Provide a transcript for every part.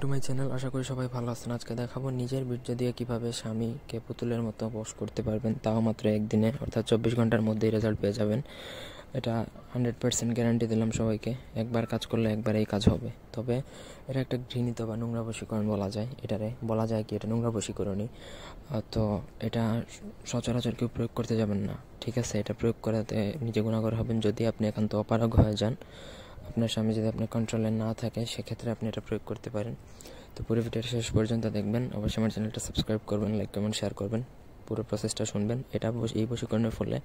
To my channel. আশা করি সবাই ভালো আছেন। আজকে দেখাবো নিজের বীর্য দিয়ে কীভাবে স্বামীকে পুতুলের মতো বশ করতে পারবেন, তাও মাত্র একদিনে, অর্থাৎ 24 ঘন্টার মধ্যেই রেজাল্ট পেয়ে যাবেন। এটা 100% গ্যারান্টি দিলাম সবাইকে। একবার কাজ করলে একবারেই কাজ হবে। তবে এটা একটা ঘৃণিত বা নোংরা বশীকরণ বলা যায়। এটারে বলা যায় কি, এটা নোংরা বশীকরণই। তো এটা সচরাচর কেউ প্রয়োগ করতে যাবেন না, ঠিক আছে? এটা প্রয়োগ করাতে নিজে গুণাগার হবেন যদি আপনি একান্ত অপারগ হয়ে যান। আপনার স্বামী যদি আপনার কন্ট্রোলে না থাকে, সেক্ষেত্রে আপনি এটা প্রয়োগ করতে পারেন। তো পুরো ভিডিওটা শেষ পর্যন্ত দেখবেন। অবশ্যই আমার চ্যানেলটা সাবস্ক্রাইব করবেন, লাইক কমেন্ট শেয়ার করবেন, পুরো প্রসেসটা শুনবেন। এই বশীকরণের ফলে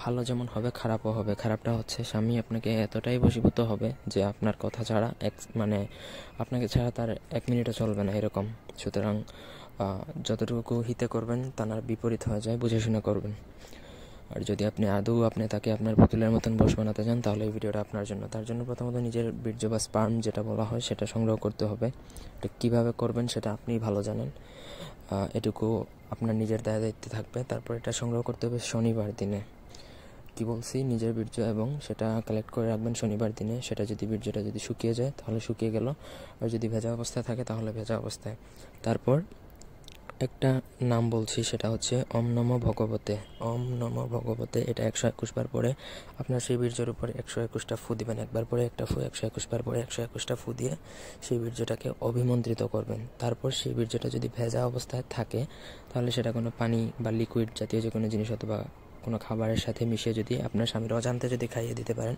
ভালো যেমন হবে, খারাপও হবে। খারাপটা হচ্ছে স্বামী আপনাকে এতটাই বশীভূত হবে যে আপনার কথা ছাড়া আপনাকে ছাড়া তার 1 মিনিটও চলবে না, এরকম। সুতরাং যতটুকু হিতে করবেন তার বিপরীত হয়ে যায়, বুঝে শুনে করবেন। আর যদি আপনি তাকে আপনার পুতুলের মতন বশ বানাতে চান, তাহলে এই ভিডিওটা আপনার জন্য। তার জন্য প্রথমত নিজের বীর্য বা স্পার্ম যেটা বলা হয় সেটা সংগ্রহ করতে হবে। এটা কীভাবে করবেন সেটা আপনিই ভালো জানেন, এটুকু আপনার নিজের দায়িত্বে থাকবে। তারপর এটা সংগ্রহ করতে হবে শনিবার দিনে। কি বলছি, নিজের বীর্য, এবং সেটা কালেক্ট করে রাখবেন শনিবার দিনে। সেটা যদি বীর্যটা যদি শুকিয়ে যায় তাহলে শুকিয়ে গেল, আর যদি ভেজা অবস্থায় থাকে তাহলে ভেজা অবস্থায়। তারপর একটা নাম বলছি, সেটা হচ্ছে ওম নমো ভগবতে। ওম নমো ভগবতে, এটা 121 বার পরে আপনার সেই বীর্যের উপরে 121টা ফু দিবেন। একবার পরে একটা ফু, 121 বার পরে 121টা ফু দিয়ে সেই বীর্যটাকে অভিমন্ত্রিত করবেন। তারপর সেই বীর্যটা যদি ভেজা অবস্থায় থাকে, তাহলে সেটা কোনো পানি বা লিকুইড জাতীয় যে কোনো জিনিস অথবা কোনো খাবারের সাথে মিশিয়ে যদি আপনার স্বামীর অজান্তে যদি খাইয়ে দিতে পারেন,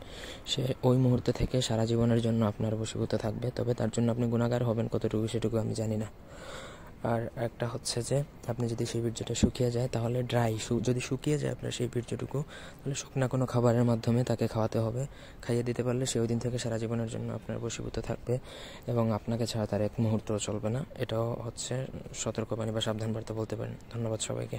সে ওই মুহূর্ত থেকে সারা জীবনের জন্য আপনার বশীভূত থাকবে। তবে তার জন্য আপনি গুণাগার হবেন কতটুকু সেটুকু আমি জানি না। আর একটা হচ্ছে যে, আপনি যদি সেই বীর্যটা শুকিয়ে যায় তাহলে যদি শুকিয়ে যায় আপনার সেই বীর্যটুকু, তাহলে শুকনা কোনো খাবারের মাধ্যমে তাকে খাওয়াতে হবে। খাইয়ে দিতে পারলে সে ওই দিন থেকে সারা জীবনের জন্য আপনার বশীভূত থাকবে এবং আপনাকে ছাড়া তার 1 মুহূর্তও চলবে না। এটাও হচ্ছে সতর্কবাণী বা সাবধান বার্তা বলতে পারেন। ধন্যবাদ সবাইকে।